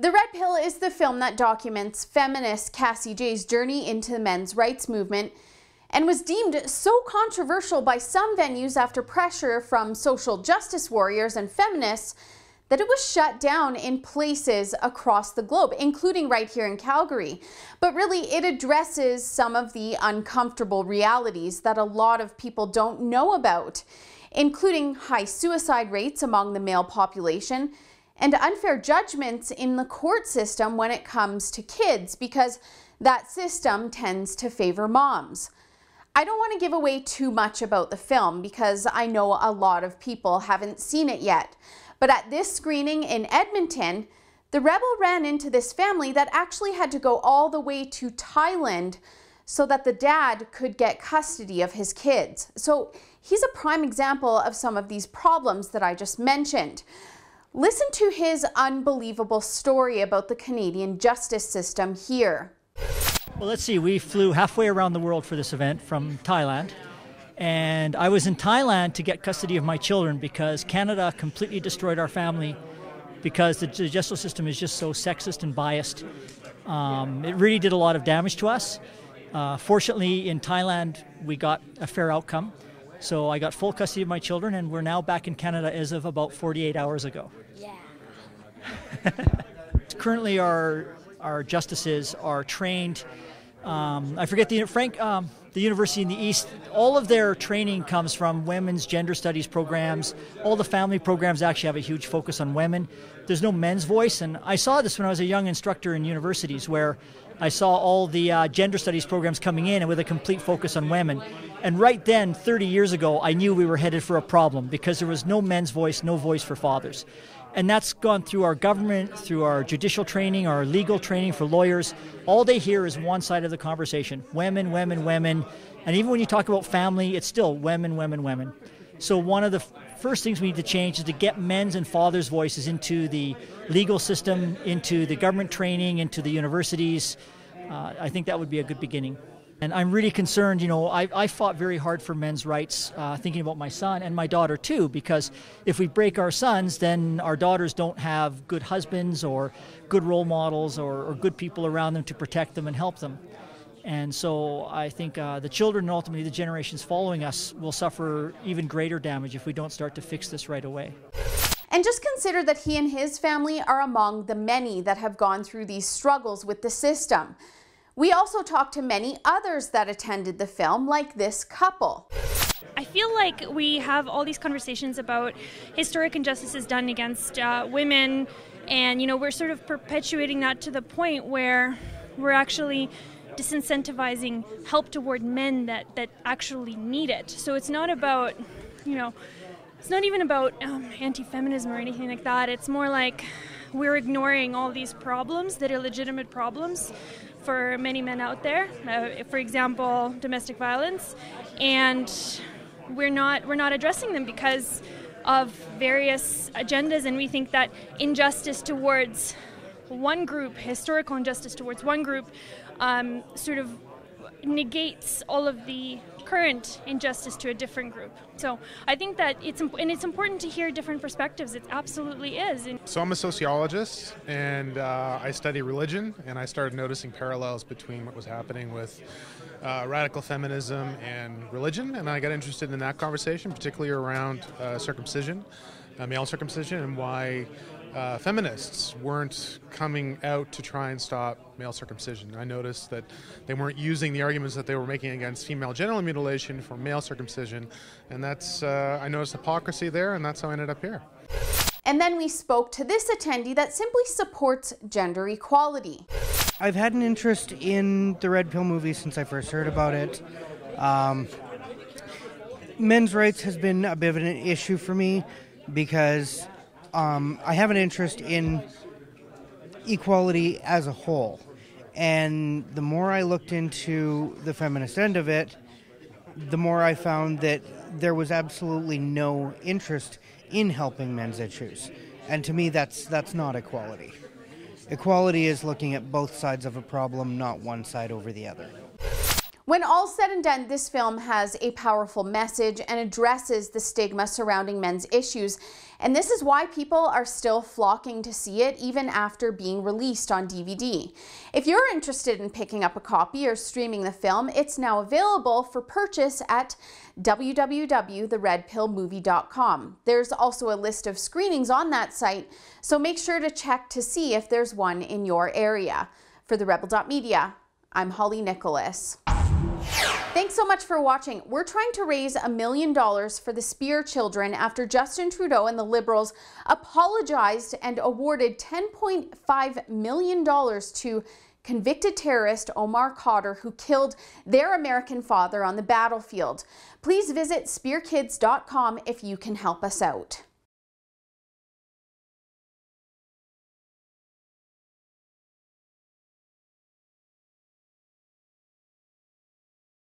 The Red Pill is the film that documents feminist Cassie Jay's journey into the men's rights movement and was deemed so controversial by some venues after pressure from social justice warriors and feminists that it was shut down in places across the globe, including right here in Calgary. But really, it addresses some of the uncomfortable realities that a lot of people don't know about, including high suicide rates among the male population and unfair judgments in the court system when it comes to kids, because that system tends to favor moms. I don't want to give away too much about the film because I know a lot of people haven't seen it yet. But at this screening in Edmonton, the Rebel ran into this family that actually had to go all the way to Thailand so that the dad could get custody of his kids. So he's a prime example of some of these problems that I just mentioned. Listen to his unbelievable story about the Canadian justice system here. Well, let's see, we flew halfway around the world for this event from Thailand. And I was in Thailand to get custody of my children because Canada completely destroyed our family because the justice system is just so sexist and biased. It really did a lot of damage to us. Fortunately, in Thailand, we got a fair outcome. So I got full custody of my children, and we're now back in Canada as of about 48 hours ago. Yeah. Currently, our justices are trained. I forget the university in the East. All of their training comes from women's gender studies programs. All the family programs actually have a huge focus on women. There's no men's voice, and I saw this when I was a young instructor in universities, where I saw all the gender studies programs coming in and with a complete focus on women. And right then, 30 years ago, I knew we were headed for a problem because there was no men's voice, no voice for fathers. And that's gone through our government, through our judicial training, our legal training for lawyers. All they hear is one side of the conversation. Women, women, women. And even when you talk about family, it's still women, women, women. So one of the first things we need to change is to get men's and fathers' voices into the legal system, into the government training, into the universities. I think that would be a good beginning. And I'm really concerned, I fought very hard for men's rights, thinking about my son and my daughter too, because if we break our sons, then our daughters don't have good husbands or good role models or good people around them to protect them and help them. And so I think the children and ultimately the generations following us will suffer even greater damage if we don't start to fix this right away. And just consider that he and his family are among the many that have gone through these struggles with the system. We also talked to many others that attended the film, like this couple. I feel like we have all these conversations about historic injustices done against women, and we're sort of perpetuating that to the point where we're actually disincentivizing help toward men that actually need it. So it's not about, it's not even about anti-feminism or anything like that. It's more like we're ignoring all these problems that are legitimate problems for many men out there. For example, domestic violence, and we're not addressing them because of various agendas. And we think that injustice towards one group, historical injustice towards one group, sort of negates all of the current injustice to a different group. So I think that it's important to hear different perspectives. It absolutely is. So I'm a sociologist, and I study religion, and I started noticing parallels between what was happening with radical feminism and religion, and I got interested in that conversation, particularly around circumcision, male circumcision, and why feminists weren't coming out to try and stop male circumcision. I noticed that they weren't using the arguments that they were making against female genital mutilation for male circumcision, and that's I noticed hypocrisy there, and that's how I ended up here. And then we spoke to this attendee that simply supports gender equality. I've had an interest in the Red Pill movie since I first heard about it. Men's rights has been a bit of an issue for me because I have an interest in equality as a whole. And the more I looked into the feminist end of it, the more I found that there was absolutely no interest in helping men's issues. And to me, that's not equality. Equality is looking at both sides of a problem, not one side over the other. When all's said and done, this film has a powerful message and addresses the stigma surrounding men's issues. And this is why people are still flocking to see it even after being released on DVD. If you're interested in picking up a copy or streaming the film, it's now available for purchase at www.theredpillmovie.com. There's also a list of screenings on that site, so make sure to check to see if there's one in your area. For the Rebel.media, I'm Holly Nicholas. Thanks so much for watching. We're trying to raise $1 million for the Spear children after Justin Trudeau and the Liberals apologized and awarded $10.5 million to convicted terrorist Omar Khadr, who killed their American father on the battlefield. Please visit spearkids.com if you can help us out.